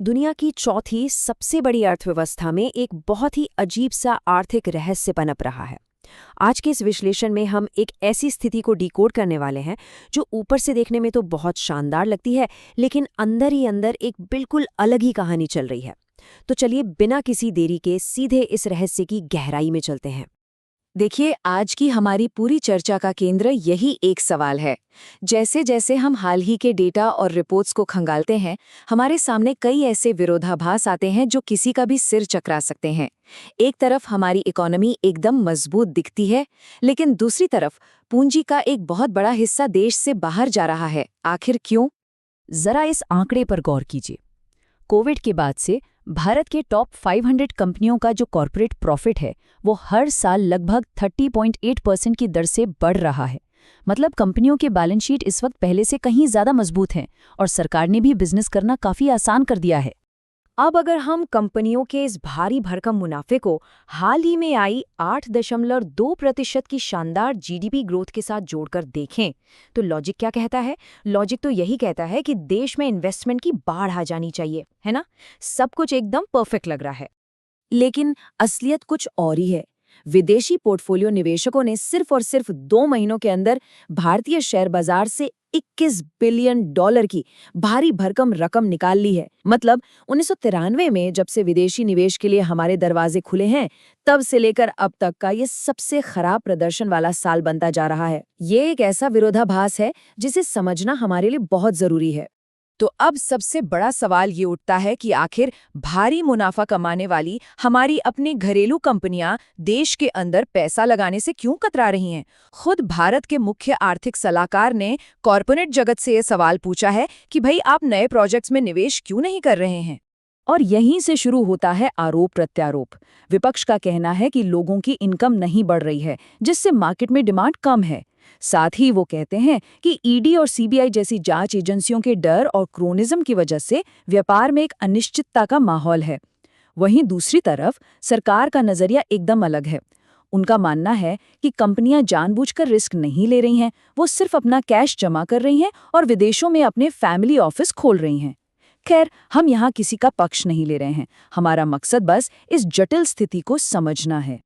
दुनिया की चौथी सबसे बड़ी अर्थव्यवस्था में एक बहुत ही अजीब सा आर्थिक रहस्य पनप रहा है। आज के इस विश्लेषण में हम एक ऐसी स्थिति को डिकोड करने वाले हैं जो ऊपर से देखने में तो बहुत शानदार लगती है, लेकिन अंदर ही अंदर एक बिल्कुल अलग ही कहानी चल रही है। तो चलिए बिना किसी देरी के सीधे इस रहस्य की गहराई में चलते हैं। देखिए, आज की हमारी पूरी चर्चा का केंद्र यही एक सवाल है। जैसे जैसे हम हाल ही के डेटा और रिपोर्ट्स को खंगालते हैं, हमारे सामने कई ऐसे विरोधाभास आते हैं जो किसी का भी सिर चकरा सकते हैं। एक तरफ हमारी इकोनॉमी एकदम मजबूत दिखती है, लेकिन दूसरी तरफ पूंजी का एक बहुत बड़ा हिस्सा देश से बाहर जा रहा है। आखिर क्यों? जरा इस आंकड़े पर गौर कीजिए। कोविड के बाद से भारत के टॉप 500 कंपनियों का जो कॉर्पोरेट प्रॉफिट है वो हर साल लगभग 30.8% की दर से बढ़ रहा है। मतलब कंपनियों के बैलेंस शीट इस वक्त पहले से कहीं ज्यादा मजबूत हैं और सरकार ने भी बिजनेस करना काफी आसान कर दिया है। अब अगर हम कंपनियों के इस भारी भरकम मुनाफे को हाल ही में आई 8.2% की शानदार जीडीपी ग्रोथ के साथ जोड़कर देखें तो लॉजिक क्या कहता है? लॉजिक तो यही कहता है कि देश में इन्वेस्टमेंट की बाढ़ आ जानी चाहिए, है ना? सब कुछ एकदम परफेक्ट लग रहा है। लेकिन असलियत कुछ और ही है। विदेशी पोर्टफोलियो निवेशकों ने सिर्फ और सिर्फ 2 महीनों के अंदर भारतीय शेयर बाजार से 21 बिलियन डॉलर की भारी भरकम रकम निकाल ली है। मतलब 1993 में जब से विदेशी निवेश के लिए हमारे दरवाजे खुले हैं, तब से लेकर अब तक का ये सबसे खराब प्रदर्शन वाला साल बनता जा रहा है। ये एक ऐसा विरोधाभास है जिसे समझना हमारे लिए बहुत जरूरी है। तो अब सबसे बड़ा सवाल ये उठता है कि आखिर भारी मुनाफा कमाने वाली हमारी अपनी घरेलू कंपनियां देश के अंदर पैसा लगाने से क्यों कतरा रही हैं? खुद भारत के मुख्य आर्थिक सलाहकार ने कॉर्पोरेट जगत से ये सवाल पूछा है कि भाई आप नए प्रोजेक्ट्स में निवेश क्यों नहीं कर रहे हैं? और यहीं से शुरू होता है आरोप प्रत्यारोप। विपक्ष का कहना है कि लोगों की इनकम नहीं बढ़ रही है, जिससे मार्केट में डिमांड कम है। साथ ही वो कहते हैं कि ईडी और सीबीआई जैसी जांच एजेंसियों के डर और क्रोनिज्म की वजह से व्यापार में एक अनिश्चितता का माहौल है। वहीं दूसरी तरफ सरकार का नजरिया एकदम अलग है। उनका मानना है कि कंपनियां जानबूझकर रिस्क नहीं ले रही हैं, वो सिर्फ अपना कैश जमा कर रही हैं और विदेशों में अपने फैमिली ऑफिस खोल रही हैं। खैर, हम यहाँ किसी का पक्ष नहीं ले रहे हैं। हमारा मकसद बस इस जटिल स्थिति को समझना है।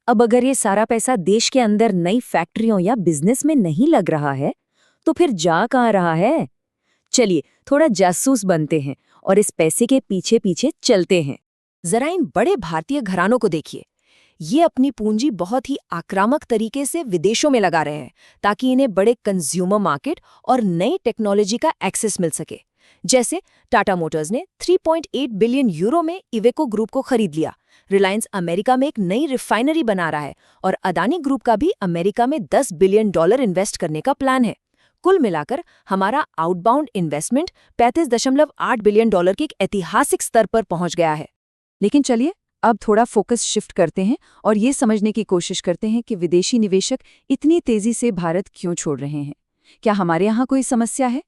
अब अगर ये सारा पैसा देश के अंदर नई फैक्ट्रियों या बिजनेस में नहीं लग रहा है, तो फिर जा कहाँ रहा है? चलिए थोड़ा जासूस बनते हैं और इस पैसे के पीछे पीछे चलते हैं। जरा इन बड़े भारतीय घरानों को देखिए। ये अपनी पूंजी बहुत ही आक्रामक तरीके से विदेशों में लगा रहे हैं ताकि इन्हें बड़े कंज्यूमर मार्केट और नई टेक्नोलॉजी का एक्सेस मिल सके। जैसे टाटा मोटर्स ने 3.8 बिलियन यूरो में इवेको ग्रुप को खरीद लिया। रिलायंस अमेरिका में एक नई रिफाइनरी बना रहा है और अदानी ग्रुप का भी अमेरिका में $10 बिलियन इन्वेस्ट करने का प्लान है। कुल मिलाकर हमारा आउटबाउंड इन्वेस्टमेंट $35.8 बिलियन के एक ऐतिहासिक स्तर पर पहुंच गया है। लेकिन चलिए अब थोड़ा फोकस शिफ्ट करते हैं और ये समझने की कोशिश करते हैं कि विदेशी निवेशक इतनी तेजी से भारत क्यों छोड़ रहे हैं। क्या हमारे यहाँ कोई समस्या है?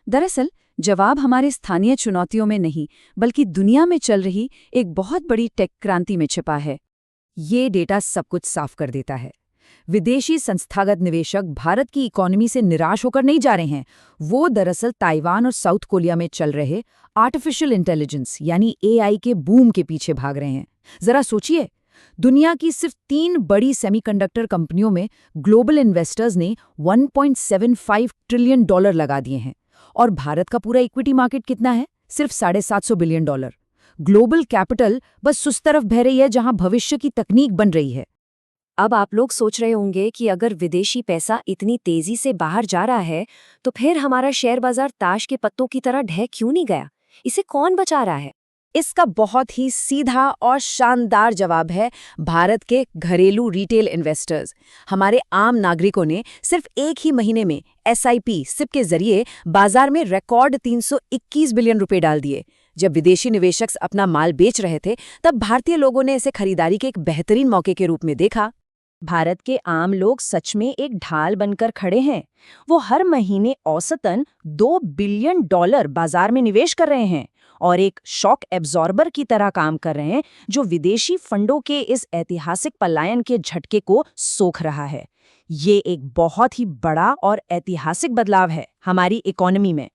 दरअसल जवाब हमारे स्थानीय चुनौतियों में नहीं, बल्कि दुनिया में चल रही एक बहुत बड़ी टेक क्रांति में छिपा है। ये डेटा सब कुछ साफ कर देता है। विदेशी संस्थागत निवेशक भारत की इकोनॉमी से निराश होकर नहीं जा रहे हैं। वो दरअसल ताइवान और साउथ कोरिया में चल रहे आर्टिफिशियल इंटेलिजेंस यानी एआई के बूम के पीछे भाग रहे हैं। जरा सोचिए, दुनिया की सिर्फ 3 बड़ी सेमीकंडक्टर कंपनियों में ग्लोबल इन्वेस्टर्स ने $1.75 ट्रिलियन लगा दिए हैं और भारत का पूरा इक्विटी मार्केट कितना है? सिर्फ $750 बिलियन। ग्लोबल कैपिटल बस उस तरफ बह रही है जहां भविष्य की तकनीक बन रही है। अब आप लोग सोच रहे होंगे कि अगर विदेशी पैसा इतनी तेजी से बाहर जा रहा है तो फिर हमारा शेयर बाजार ताश के पत्तों की तरह ढह क्यों नहीं गया? इसे कौन बचा रहा है? इसका बहुत ही सीधा और शानदार जवाब है भारत के घरेलू रिटेल इन्वेस्टर्स। हमारे आम नागरिकों ने सिर्फ एक ही महीने में एसआईपी सिप के जरिए बाजार में रिकॉर्ड 321 बिलियन रुपए डाल दिए। जब विदेशी निवेशक अपना माल बेच रहे थे, तब भारतीय लोगों ने इसे खरीदारी के एक बेहतरीन मौके के रूप में देखा। भारत के आम लोग सच में एक ढाल बनकर खड़े हैं। वो हर महीने औसतन $2 बिलियन बाजार में निवेश कर रहे हैं और एक शॉक एब्जॉर्बर की तरह काम कर रहे हैं जो विदेशी फंडों के इस ऐतिहासिक पलायन के झटके को सोख रहा है। ये एक बहुत ही बड़ा और ऐतिहासिक बदलाव है हमारी इकोनॉमी में।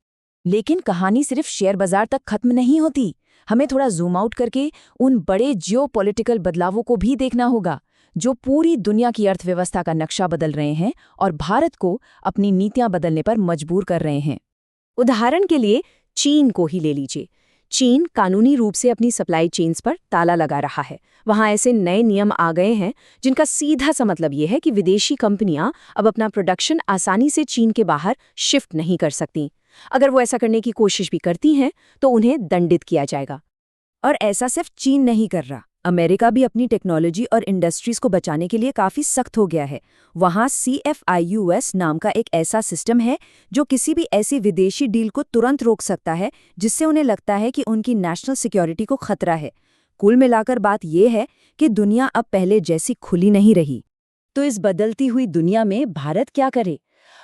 लेकिन कहानी सिर्फ शेयर बाजार तक खत्म नहीं होती। हमें थोड़ा जूम आउट करके उन बड़े जियोपॉलिटिकल बदलावों को भी देखना होगा जो पूरी दुनिया की अर्थव्यवस्था का नक्शा बदल रहे हैं और भारत को अपनी नीतियां बदलने पर मजबूर कर रहे हैं। उदाहरण के लिए चीन को ही ले लीजिए। चीन कानूनी रूप से अपनी सप्लाई चेन्स पर ताला लगा रहा है। वहां ऐसे नए नियम आ गए हैं जिनका सीधा सा मतलब ये है कि विदेशी कंपनियां अब अपना प्रोडक्शन आसानी से चीन के बाहर शिफ्ट नहीं कर सकती। अगर वो ऐसा करने की कोशिश भी करती हैं तो उन्हें दंडित किया जाएगा। और ऐसा सिर्फ चीन नहीं कर रहा, अमेरिका भी अपनी टेक्नोलॉजी और इंडस्ट्रीज को बचाने के लिए काफी सख्त हो गया है। वहां CFIUS नाम का एक ऐसा सिस्टम है जो किसी भी ऐसी विदेशी डील को तुरंत रोक सकता है जिससे उन्हें लगता है कि उनकी नेशनल सिक्योरिटी को खतरा है। कुल मिलाकर बात यह है कि दुनिया अब पहले जैसी खुली नहीं रही। तो इस बदलती हुई दुनिया में भारत क्या करे?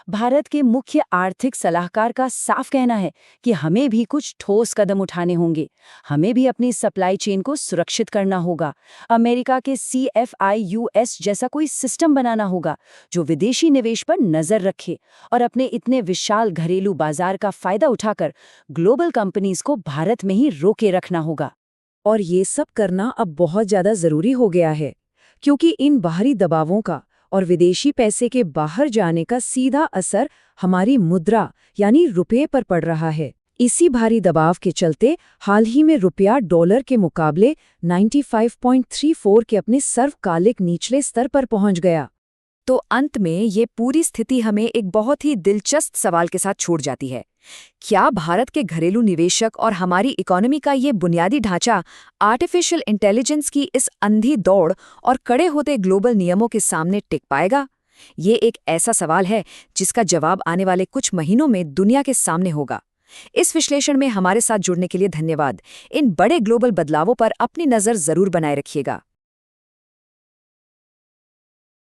भारत के मुख्य आर्थिक सलाहकार का साफ कहना है कि हमें भी कुछ ठोस कदम उठाने होंगे। हमें भी अपनी सप्लाई चेन को सुरक्षित करना होगा। अमेरिका के CFIUS जैसा कोई सिस्टम बनाना होगा जो विदेशी निवेश पर नजर रखे और अपने इतने विशाल घरेलू बाजार का फायदा उठाकर ग्लोबल कंपनीज को भारत में ही रोके रखना होगा। और ये सब करना अब बहुत ज्यादा जरूरी हो गया है, क्योंकि इन बाहरी दबावों का और विदेशी पैसे के बाहर जाने का सीधा असर हमारी मुद्रा यानी रुपये पर पड़ रहा है। इसी भारी दबाव के चलते हाल ही में रुपया डॉलर के मुकाबले 95.34 के अपने सर्वकालिक निचले स्तर पर पहुंच गया। तो अंत में ये पूरी स्थिति हमें एक बहुत ही दिलचस्प सवाल के साथ छोड़ जाती है। क्या भारत के घरेलू निवेशक और हमारी इकोनॉमी का ये बुनियादी ढांचा आर्टिफिशियल इंटेलिजेंस की इस अंधी दौड़ और कड़े होते ग्लोबल नियमों के सामने टिक पाएगा? ये एक ऐसा सवाल है जिसका जवाब आने वाले कुछ महीनों में दुनिया के सामने होगा। इस विश्लेषण में हमारे साथ जुड़ने के लिए धन्यवाद। इन बड़े ग्लोबल बदलावों पर अपनी नज़र जरूर बनाए रखिएगा।